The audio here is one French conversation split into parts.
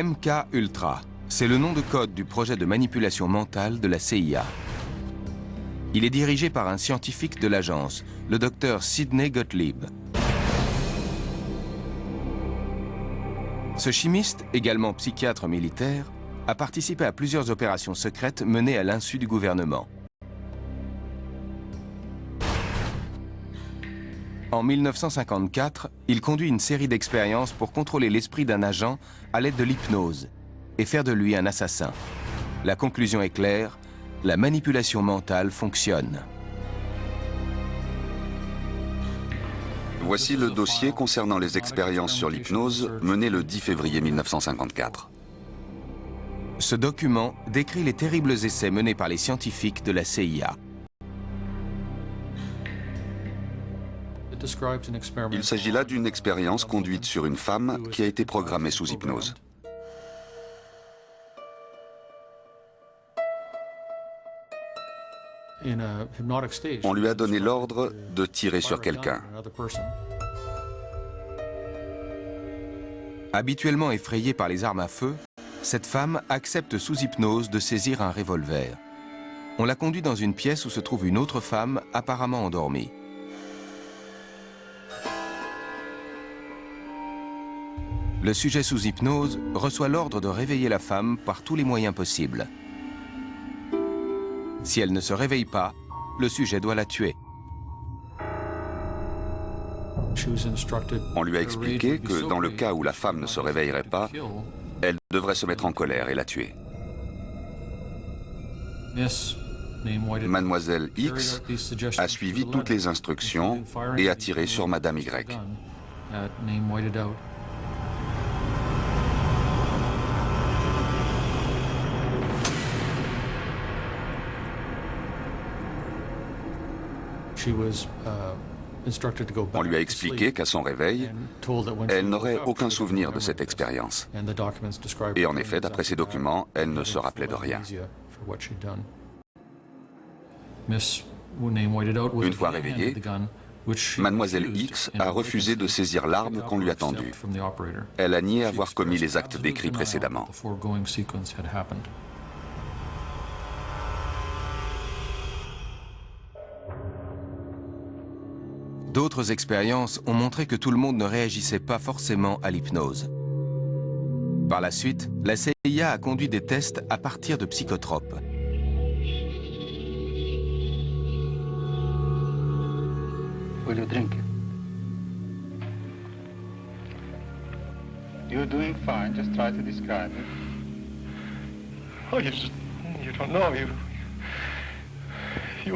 MK-Ultra, c'est le nom de code du projet de manipulation mentale de la CIA. Il est dirigé par un scientifique de l'agence, le docteur Sidney Gottlieb. Ce chimiste, également psychiatre militaire, a participé à plusieurs opérations secrètes menées à l'insu du gouvernement. En 1954, il conduit une série d'expériences pour contrôler l'esprit d'un agent à l'aide de l'hypnose et faire de lui un assassin. La conclusion est claire, la manipulation mentale fonctionne. Voici le dossier concernant les expériences sur l'hypnose menées le 10 février 1954. Ce document décrit les terribles essais menés par les scientifiques de la CIA. Il s'agit là d'une expérience conduite sur une femme qui a été programmée sous hypnose. On lui a donné l'ordre de tirer sur quelqu'un. Habituellement effrayée par les armes à feu, cette femme accepte sous hypnose de saisir un revolver. On la conduit dans une pièce où se trouve une autre femme apparemment endormie. Le sujet sous hypnose reçoit l'ordre de réveiller la femme par tous les moyens possibles. Si elle ne se réveille pas, le sujet doit la tuer. On lui a expliqué que dans le cas où la femme ne se réveillerait pas, elle devrait se mettre en colère et la tuer. Mademoiselle X a suivi toutes les instructions et a tiré sur Madame Y. On lui a expliqué qu'à son réveil, elle n'aurait aucun souvenir de cette expérience. Et en effet, d'après ces documents, elle ne se rappelait de rien. Une fois réveillée, Mademoiselle X a refusé de saisir l'arme qu'on lui a tendue. Elle a nié avoir commis les actes décrits précédemment. D'autres expériences ont montré que tout le monde ne réagissait pas forcément à l'hypnose. Par la suite, la CIA a conduit des tests à partir de psychotropes. Will you drink it? You're doing fine, just try to describe it. Oh, you don't know, you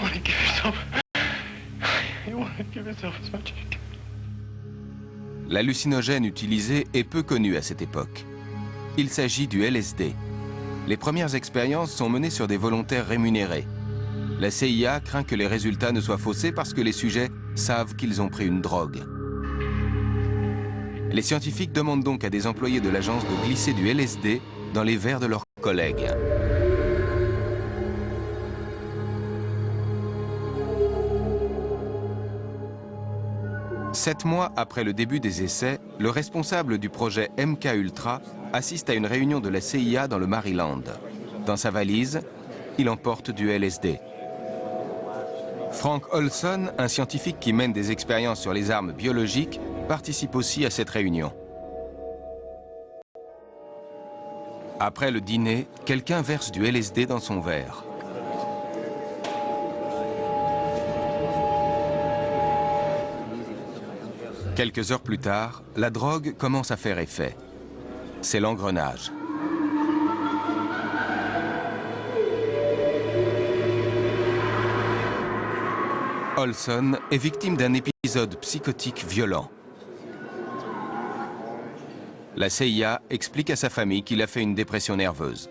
want to give yourself... L'hallucinogène utilisé est peu connu à cette époque. Il s'agit du LSD. Les premières expériences sont menées sur des volontaires rémunérés. La CIA craint que les résultats ne soient faussés parce que les sujets savent qu'ils ont pris une drogue. Les scientifiques demandent donc à des employés de l'agence de glisser du LSD dans les verres de leurs collègues. Sept mois après le début des essais, le responsable du projet MK-Ultra assiste à une réunion de la CIA dans le Maryland. Dans sa valise, il emporte du LSD. Frank Olson, un scientifique qui mène des expériences sur les armes biologiques, participe aussi à cette réunion. Après le dîner, quelqu'un verse du LSD dans son verre. Quelques heures plus tard, la drogue commence à faire effet. C'est l'engrenage. Olson est victime d'un épisode psychotique violent. La CIA explique à sa famille qu'il a fait une dépression nerveuse.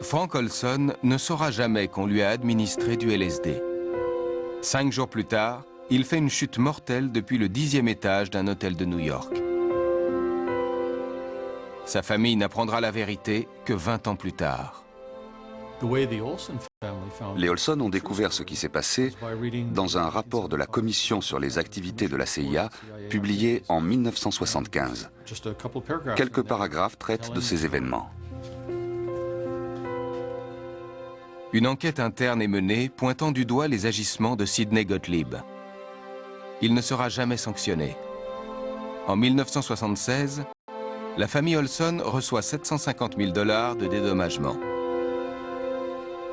Frank Olson ne saura jamais qu'on lui a administré du LSD. 5 jours plus tard, il fait une chute mortelle depuis le 10e étage d'un hôtel de New York. Sa famille n'apprendra la vérité que 20 ans plus tard. Les Olson ont découvert ce qui s'est passé dans un rapport de la Commission sur les activités de la CIA publié en 1975. Quelques paragraphes traitent de ces événements. Une enquête interne est menée pointant du doigt les agissements de Sidney Gottlieb. Il ne sera jamais sanctionné. En 1976, la famille Olson reçoit 750 000 $ de dédommagement.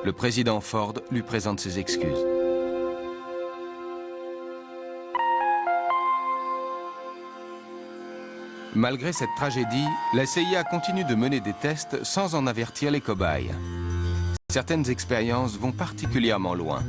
Le président Ford lui présente ses excuses. Malgré cette tragédie, la CIA continue de mener des tests sans en avertir les cobayes. Certaines expériences vont particulièrement loin.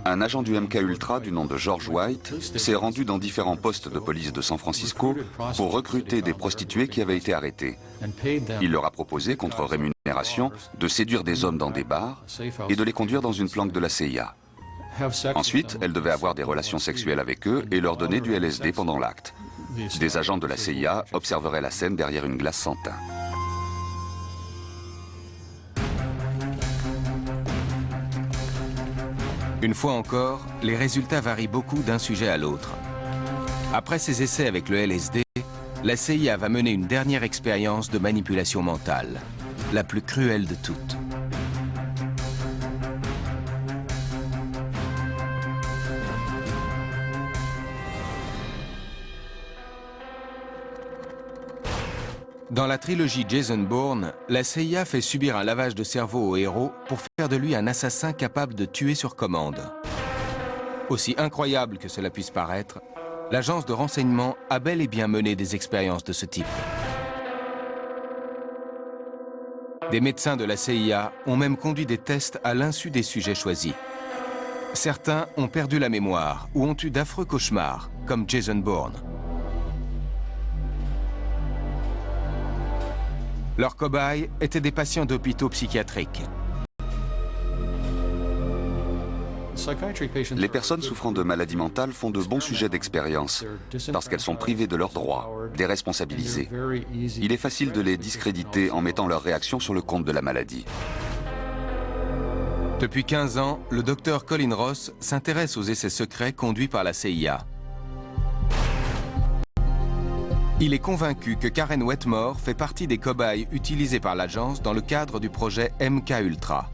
Un agent du MK Ultra du nom de George White s'est rendu dans différents postes de police de San Francisco pour recruter des prostituées qui avaient été arrêtées. Il leur a proposé, contre rémunération, de séduire des hommes dans des bars et de les conduire dans une planque de la CIA. Ensuite, elles devaient avoir des relations sexuelles avec eux et leur donner du LSD pendant l'acte. Des agents de la CIA observeraient la scène derrière une glace sans teint. Une fois encore, les résultats varient beaucoup d'un sujet à l'autre. Après ses essais avec le LSD, la CIA va mener une dernière expérience de manipulation mentale, la plus cruelle de toutes. Dans la trilogie Jason Bourne, la CIA fait subir un lavage de cerveau au héros pour faire de lui un assassin capable de tuer sur commande. Aussi incroyable que cela puisse paraître, l'agence de renseignement a bel et bien mené des expériences de ce type. Des médecins de la CIA ont même conduit des tests à l'insu des sujets choisis. Certains ont perdu la mémoire ou ont eu d'affreux cauchemars, comme Jason Bourne. Leurs cobayes étaient des patients d'hôpitaux psychiatriques. Les personnes souffrant de maladies mentales font de bons sujets d'expérience parce qu'elles sont privées de leurs droits, déresponsabilisées. Il est facile de les discréditer en mettant leurs réactions sur le compte de la maladie. Depuis 15 ans, le docteur Colin Ross s'intéresse aux essais secrets conduits par la CIA. Il est convaincu que Karen Wetmore fait partie des cobayes utilisés par l'agence dans le cadre du projet MK Ultra.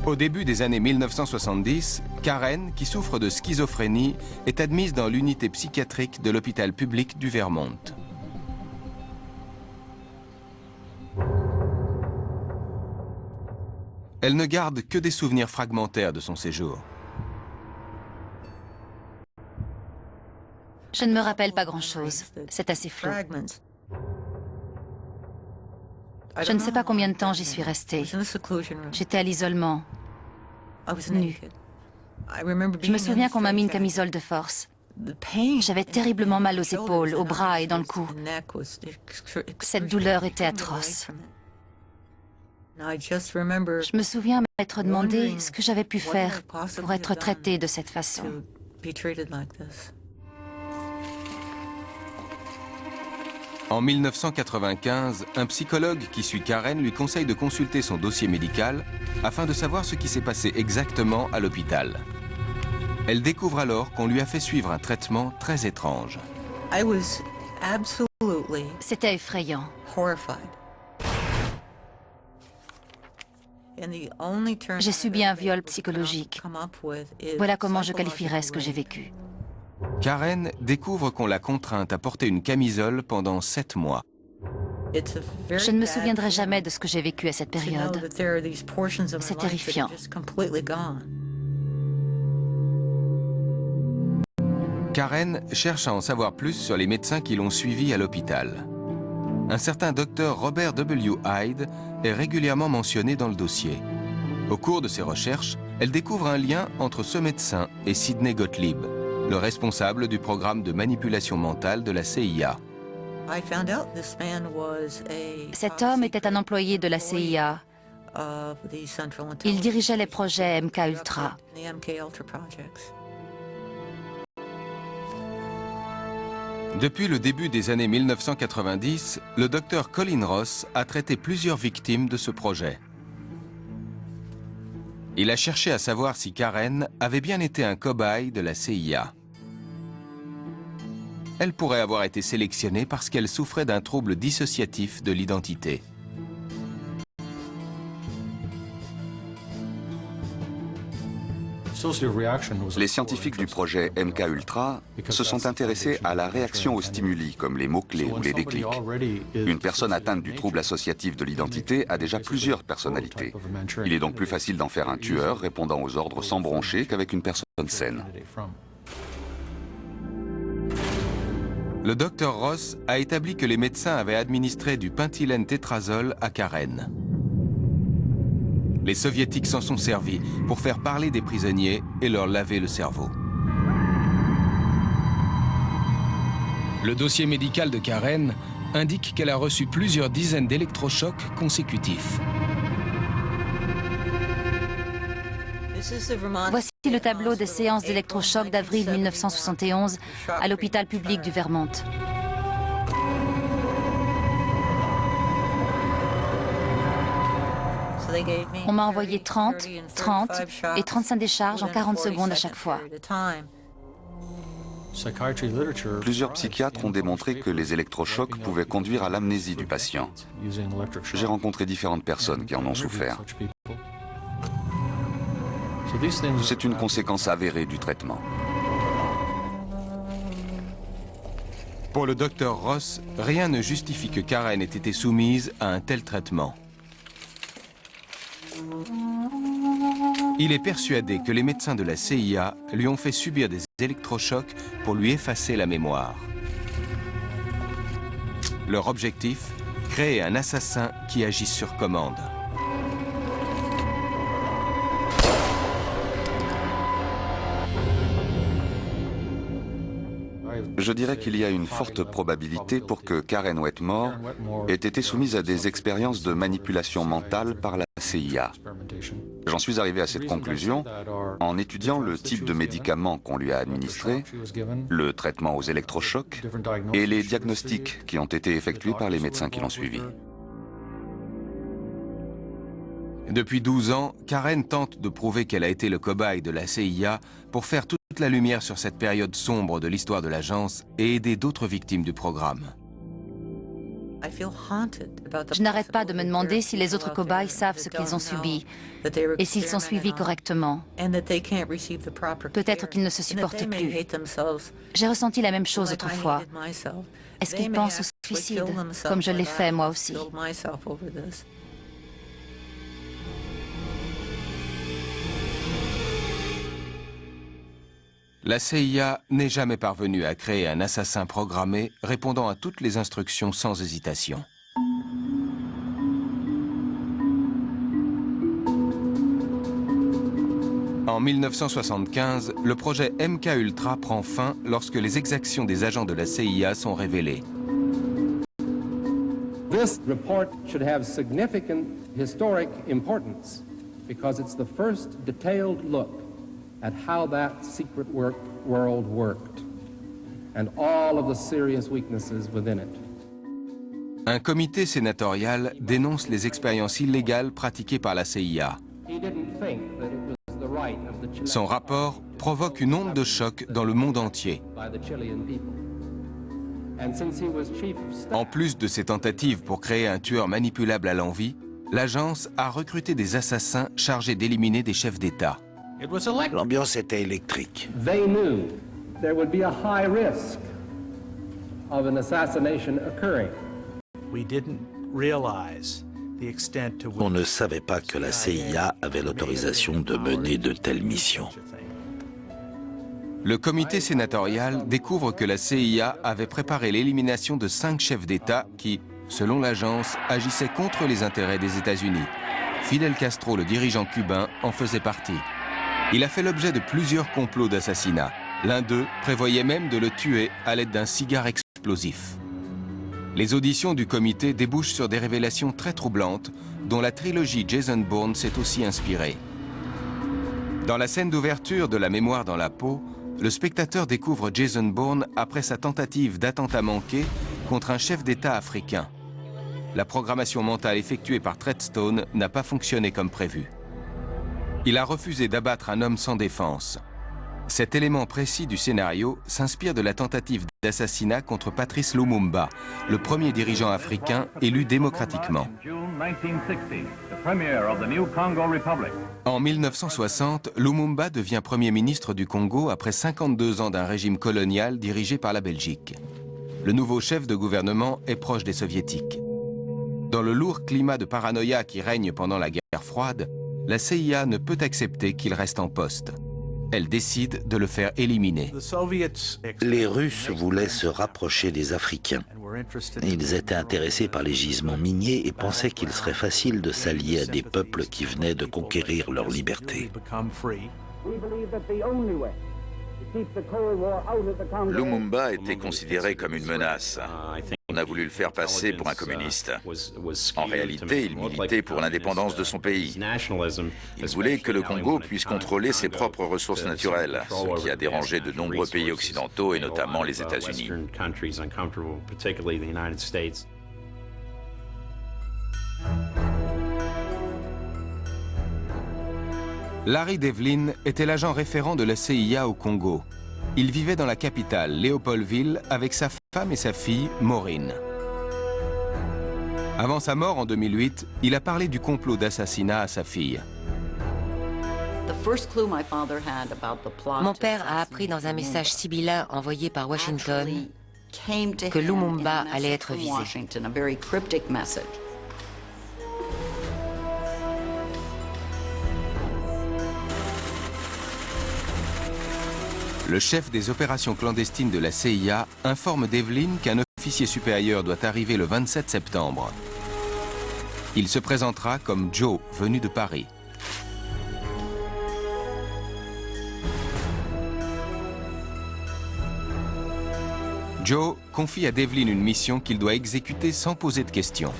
Au début des années 1970, Karen, qui souffre de schizophrénie, est admise dans l'unité psychiatrique de l'hôpital public du Vermont. Elle ne garde que des souvenirs fragmentaires de son séjour. Je ne me rappelle pas grand-chose. C'est assez flou. Je ne sais pas combien de temps j'y suis restée. J'étais à l'isolement, nue. Je me souviens qu'on m'a mis une camisole de force. J'avais terriblement mal aux épaules, aux bras et dans le cou. Cette douleur était atroce. Je me souviens m'être demandé ce que j'avais pu faire pour être traitée de cette façon. En 1995, un psychologue qui suit Karen lui conseille de consulter son dossier médical afin de savoir ce qui s'est passé exactement à l'hôpital. Elle découvre alors qu'on lui a fait suivre un traitement très étrange. C'était effrayant. J'ai subi un viol psychologique. Voilà comment je qualifierais ce que j'ai vécu. Karen découvre qu'on l'a contrainte à porter une camisole pendant 7 mois. Je ne me souviendrai jamais de ce que j'ai vécu à cette période. C'est terrifiant. Karen cherche à en savoir plus sur les médecins qui l'ont suivie à l'hôpital. Un certain docteur Robert W. Hyde est régulièrement mentionné dans le dossier. Au cours de ses recherches, elle découvre un lien entre ce médecin et Sidney Gottlieb, le responsable du programme de manipulation mentale de la CIA. Cet homme était un employé de la CIA Il dirigeait les projets MK-Ultra. Depuis le début des années 1990, le docteur Colin Ross a traité plusieurs victimes de ce projet. Il a cherché à savoir si Karen avait bien été un cobaye de la CIA. Elle pourrait avoir été sélectionnée parce qu'elle souffrait d'un trouble dissociatif de l'identité. Les scientifiques du projet MK-Ultra se sont intéressés à la réaction aux stimuli, comme les mots-clés ou les déclics. Une personne atteinte du trouble associatif de l'identité a déjà plusieurs personnalités. Il est donc plus facile d'en faire un tueur répondant aux ordres sans broncher qu'avec une personne saine. Le docteur Ross a établi que les médecins avaient administré du pentylène tétrazole à Karen. Les soviétiques s'en sont servis pour faire parler des prisonniers et leur laver le cerveau. Le dossier médical de Karen indique qu'elle a reçu plusieurs dizaines d'électrochocs consécutifs. Voici le tableau des séances d'électrochocs d'avril 1971 à l'hôpital public du Vermont. On m'a envoyé 30, 30 et 35 décharges en 40 secondes à chaque fois. Plusieurs psychiatres ont démontré que les électrochocs pouvaient conduire à l'amnésie du patient. J'ai rencontré différentes personnes qui en ont souffert. C'est une conséquence avérée du traitement. Pour le docteur Ross, rien ne justifie que Karen ait été soumise à un tel traitement. Il est persuadé que les médecins de la CIA lui ont fait subir des électrochocs pour lui effacer la mémoire. Leur objectif, créer un assassin qui agisse sur commande. Je dirais qu'il y a une forte probabilité pour que Karen Wetmore ait été soumise à des expériences de manipulation mentale par la CIA. J'en suis arrivé à cette conclusion en étudiant le type de médicaments qu'on lui a administré, le traitement aux électrochocs et les diagnostics qui ont été effectués par les médecins qui l'ont suivi. Depuis 12 ans, Karen tente de prouver qu'elle a été le cobaye de la CIA pour faire toute la lumière sur cette période sombre de l'histoire de l'agence et aider d'autres victimes du programme. Je n'arrête pas de me demander si les autres cobayes savent ce qu'ils ont subi et s'ils sont suivis correctement. Peut-être qu'ils ne se supportent plus. J'ai ressenti la même chose autrefois. Est-ce qu'ils pensent au suicide, comme je l'ai fait moi aussi? La CIA n'est jamais parvenue à créer un assassin programmé répondant à toutes les instructions sans hésitation. En 1975, le projet MK-Ultra prend fin lorsque les exactions des agents de la CIA sont révélées. This report should have significant historic importance because it's the first detailed look at how that secret world worked and all of the serious weaknesses within it. Un comité sénatorial dénonce les expériences illégales pratiquées par la CIA. Son rapport provoque une onde de choc dans le monde entier. En plus de ses tentatives pour créer un tueur manipulable à l'envi, l'agence a recruté des assassins chargés d'éliminer des chefs d'État. L'ambiance était électrique. They knew there would be a high risk of an assassination occurring. On ne savait pas que la CIA avait l'autorisation de mener de telles missions. Le comité sénatorial découvre que la CIA avait préparé l'élimination de 5 chefs d'État qui, selon l'agence, agissaient contre les intérêts des États-Unis. Fidel Castro, le dirigeant cubain, en faisait partie. Il a fait l'objet de plusieurs complots d'assassinat. L'un d'eux prévoyait même de le tuer à l'aide d'un cigare explosif. Les auditions du comité débouchent sur des révélations très troublantes, dont la trilogie Jason Bourne s'est aussi inspirée. Dans la scène d'ouverture de La mémoire dans la peau, le spectateur découvre Jason Bourne après sa tentative d'attentat manqué contre un chef d'État africain. La programmation mentale effectuée par Treadstone n'a pas fonctionné comme prévu. Il a refusé d'abattre un homme sans défense. Cet élément précis du scénario s'inspire de la tentative d'assassinat contre Patrice Lumumba, le premier dirigeant africain élu démocratiquement. En 1960, Lumumba devient Premier ministre du Congo après 52 ans d'un régime colonial dirigé par la Belgique. Le nouveau chef de gouvernement est proche des soviétiques. Dans le lourd climat de paranoïa qui règne pendant la guerre froide, la CIA ne peut accepter qu'il reste en poste. Elle décide de le faire éliminer. Les Russes voulaient se rapprocher des Africains. Ils étaient intéressés par les gisements miniers et pensaient qu'il serait facile de s'allier à des peuples qui venaient de conquérir leur liberté. Lumumba était considéré comme une menace. On a voulu le faire passer pour un communiste. En réalité, il militait pour l'indépendance de son pays. Il voulait que le Congo puisse contrôler ses propres ressources naturelles, ce qui a dérangé de nombreux pays occidentaux et notamment les États-Unis. Larry Devlin était l'agent référent de la CIA au Congo. Il vivait dans la capitale, Léopoldville, avec sa femme et sa fille, Maureen. Avant sa mort en 2008, il a parlé du complot d'assassinat à sa fille. Mon père a appris dans un message sibyllin envoyé par Washington que Lumumba allait être visé. Le chef des opérations clandestines de la CIA informe Devlin qu'un officier supérieur doit arriver le 27 septembre. Il se présentera comme Joe, venu de Paris. Joe confie à Devlin une mission qu'il doit exécuter sans poser de questions.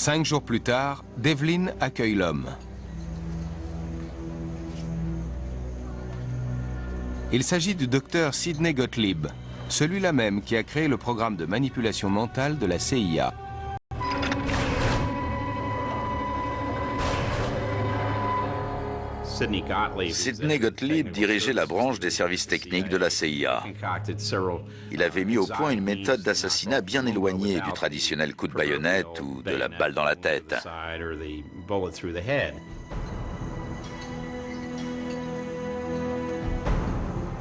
Cinq jours plus tard, Devlin accueille l'homme. Il s'agit du docteur Sidney Gottlieb, celui-là même qui a créé le programme de manipulation mentale de la CIA. Sidney Gottlieb dirigeait la branche des services techniques de la CIA. Il avait mis au point une méthode d'assassinat bien éloignée du traditionnel coup de baïonnette ou de la balle dans la tête.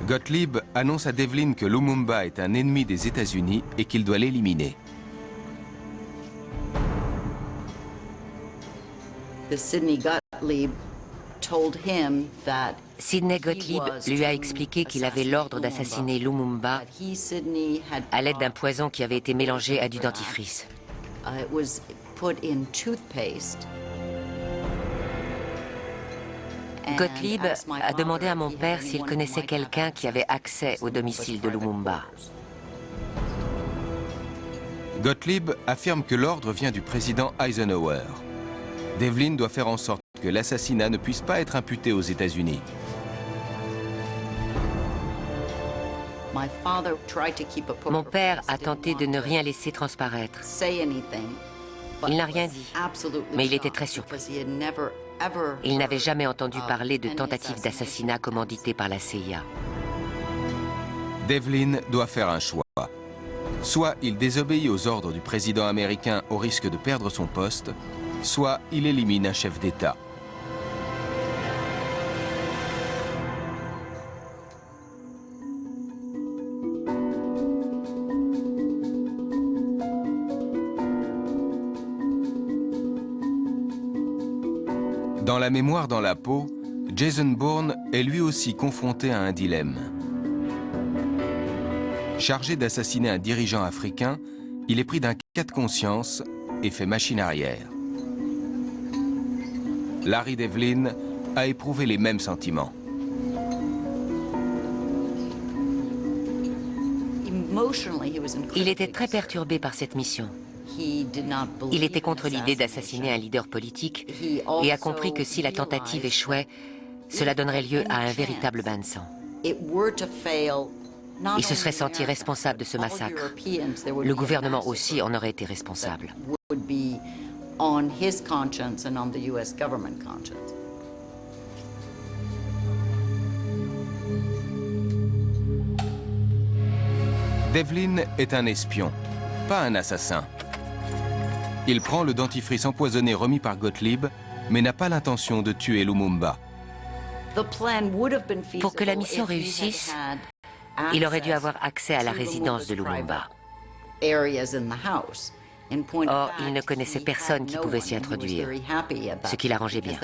Gottlieb annonce à Devlin que Lumumba est un ennemi des États-Unis et qu'il doit l'éliminer. Sidney Gottlieb lui a expliqué qu'il avait l'ordre d'assassiner Lumumba à l'aide d'un poison qui avait été mélangé à du dentifrice. Gottlieb a demandé à mon père s'il connaissait quelqu'un qui avait accès au domicile de Lumumba. Gottlieb affirme que l'ordre vient du président Eisenhower. Devlin doit faire en sorte que l'assassinat ne puisse pas être imputé aux États-Unis. Mon père a tenté de ne rien laisser transparaître. Il n'a rien dit, mais il était très surpris. Il n'avait jamais entendu parler de tentative d'assassinat commanditée par la CIA. Devlin doit faire un choix. Soit il désobéit aux ordres du président américain au risque de perdre son poste, soit il élimine un chef d'État. Dans La mémoire dans la peau, Jason Bourne est lui aussi confronté à un dilemme. Chargé d'assassiner un dirigeant africain, il est pris d'un cas de conscience et fait machine arrière. Larry Devlin a éprouvé les mêmes sentiments. Il était très perturbé par cette mission. Il était contre l'idée d'assassiner un leader politique et a compris que si la tentative échouait, cela donnerait lieu à un véritable bain de sang. Il se serait senti responsable de ce massacre. Le gouvernement aussi en aurait été responsable. Devlin est un espion, pas un assassin. Il prend le dentifrice empoisonné remis par Gottlieb, mais n'a pas l'intention de tuer Lumumba. Pour que la mission réussisse, il aurait dû avoir accès à la résidence de Lumumba. Or, il ne connaissait personne qui pouvait s'y introduire, ce qui l'arrangeait bien.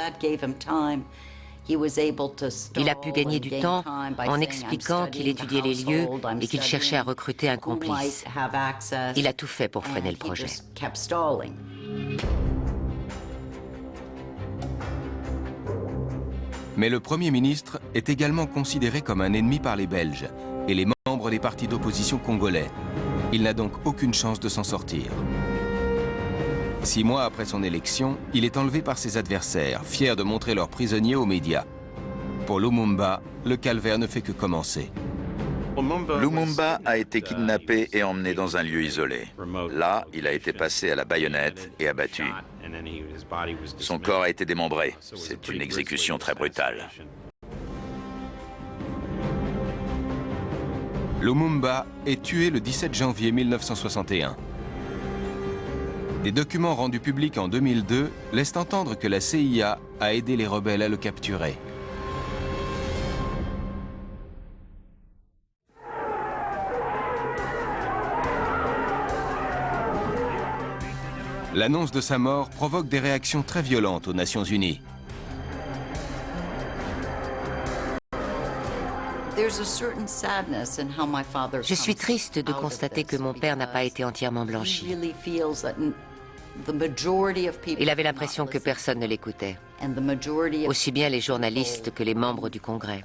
Il a pu gagner du temps en expliquant qu'il étudiait les lieux et qu'il cherchait à recruter un complice. Il a tout fait pour freiner le projet. Mais le Premier ministre est également considéré comme un ennemi par les Belges et les membres des partis d'opposition congolais. Il n'a donc aucune chance de s'en sortir. 6 mois après son élection, il est enlevé par ses adversaires, fiers de montrer leurs prisonniers aux médias. Pour Lumumba, le calvaire ne fait que commencer. Lumumba a été kidnappé et emmené dans un lieu isolé. Là, il a été passé à la baïonnette et abattu. Son corps a été démembré. C'est une exécution très brutale. Lumumba est tué le 17 janvier 1961. Des documents rendus publics en 2002 laissent entendre que la CIA a aidé les rebelles à le capturer. L'annonce de sa mort provoque des réactions très violentes aux Nations Unies. Je suis triste de constater que mon père n'a pas été entièrement blanchi. Il avait l'impression que personne ne l'écoutait, aussi bien les journalistes que les membres du Congrès.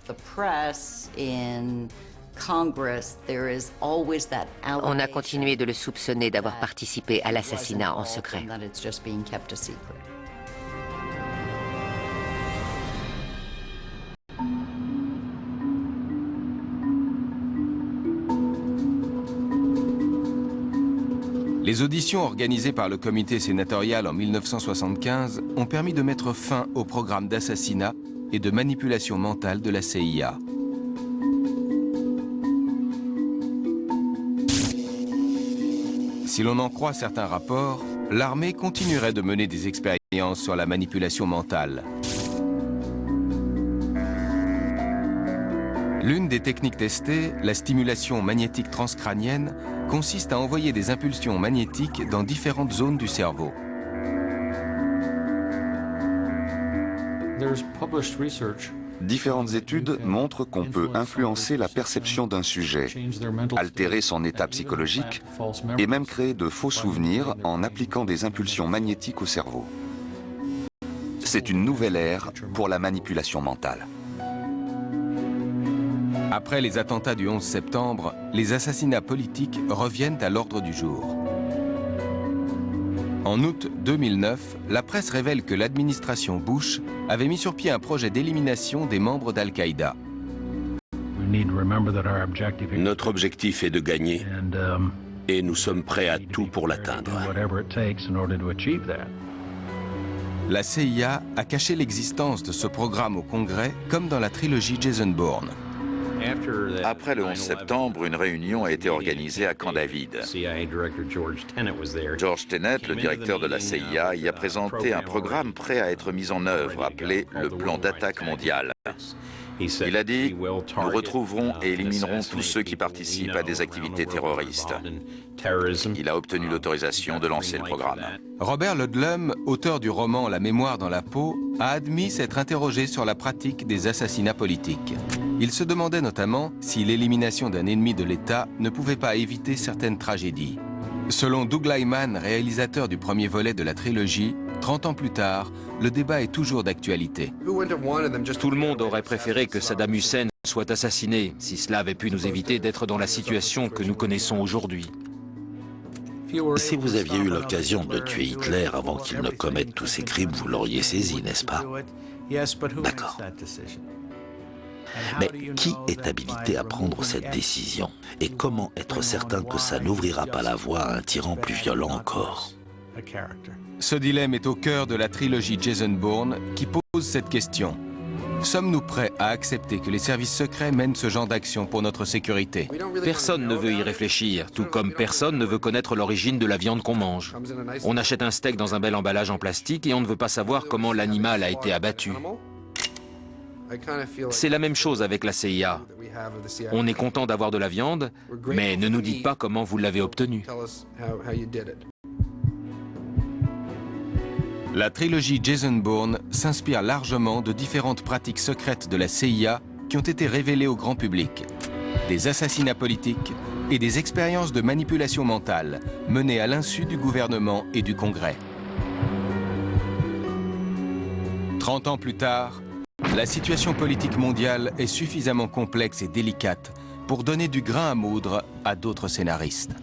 On a continué de le soupçonner d'avoir participé à l'assassinat en secret. Les auditions organisées par le comité sénatorial en 1975 ont permis de mettre fin au programme d'assassinat et de manipulation mentale de la CIA. Si l'on en croit certains rapports, l'armée continuerait de mener des expériences sur la manipulation mentale. L'une des techniques testées, la stimulation magnétique transcrânienne, consiste à envoyer des impulsions magnétiques dans différentes zones du cerveau. Différentes études montrent qu'on peut influencer la perception d'un sujet, altérer son état psychologique et même créer de faux souvenirs en appliquant des impulsions magnétiques au cerveau. C'est une nouvelle ère pour la manipulation mentale. Après les attentats du 11 septembre, les assassinats politiques reviennent à l'ordre du jour. En août 2009, la presse révèle que l'administration Bush avait mis sur pied un projet d'élimination des membres d'Al-Qaïda. Notre objectif est de gagner et nous sommes prêts à tout pour l'atteindre. La CIA a caché l'existence de ce programme au Congrès comme dans la trilogie Jason Bourne. Après le 11 septembre, une réunion a été organisée à Camp David. George Tenet, le directeur de la CIA, y a présenté un programme prêt à être mis en œuvre, appelé le plan d'attaque mondial. Il a dit « Nous retrouverons et éliminerons tous ceux qui participent à des activités terroristes ». Il a obtenu l'autorisation de lancer le programme. Robert Ludlum, auteur du roman La mémoire dans la peau, a admis s'être interrogé sur la pratique des assassinats politiques. Il se demandait notamment si l'élimination d'un ennemi de l'État ne pouvait pas éviter certaines tragédies. Selon Doug Lyman, réalisateur du premier volet de la trilogie, 30 ans plus tard, le débat est toujours d'actualité. Tout le monde aurait préféré que Saddam Hussein soit assassiné, si cela avait pu nous éviter d'être dans la situation que nous connaissons aujourd'hui. Si vous aviez eu l'occasion de tuer Hitler avant qu'il ne commette tous ses crimes, vous l'auriez saisi, n'est-ce pas? D'accord. Mais qui est habilité à prendre cette décision? Et comment être certain que ça n'ouvrira pas la voie à un tyran plus violent encore? Ce dilemme est au cœur de la trilogie Jason Bourne qui pose cette question. Sommes-nous prêts à accepter que les services secrets mènent ce genre d'action pour notre sécurité? Personne ne veut y réfléchir, tout comme personne ne veut connaître l'origine de la viande qu'on mange. On achète un steak dans un bel emballage en plastique et on ne veut pas savoir comment l'animal a été abattu. C'est la même chose avec la CIA. On est content d'avoir de la viande, mais ne nous dites pas comment vous l'avez obtenue. La trilogie Jason Bourne s'inspire largement de différentes pratiques secrètes de la CIA qui ont été révélées au grand public. Des assassinats politiques et des expériences de manipulation mentale menées à l'insu du gouvernement et du Congrès. 30 ans plus tard, la situation politique mondiale est suffisamment complexe et délicate pour donner du grain à moudre à d'autres scénaristes.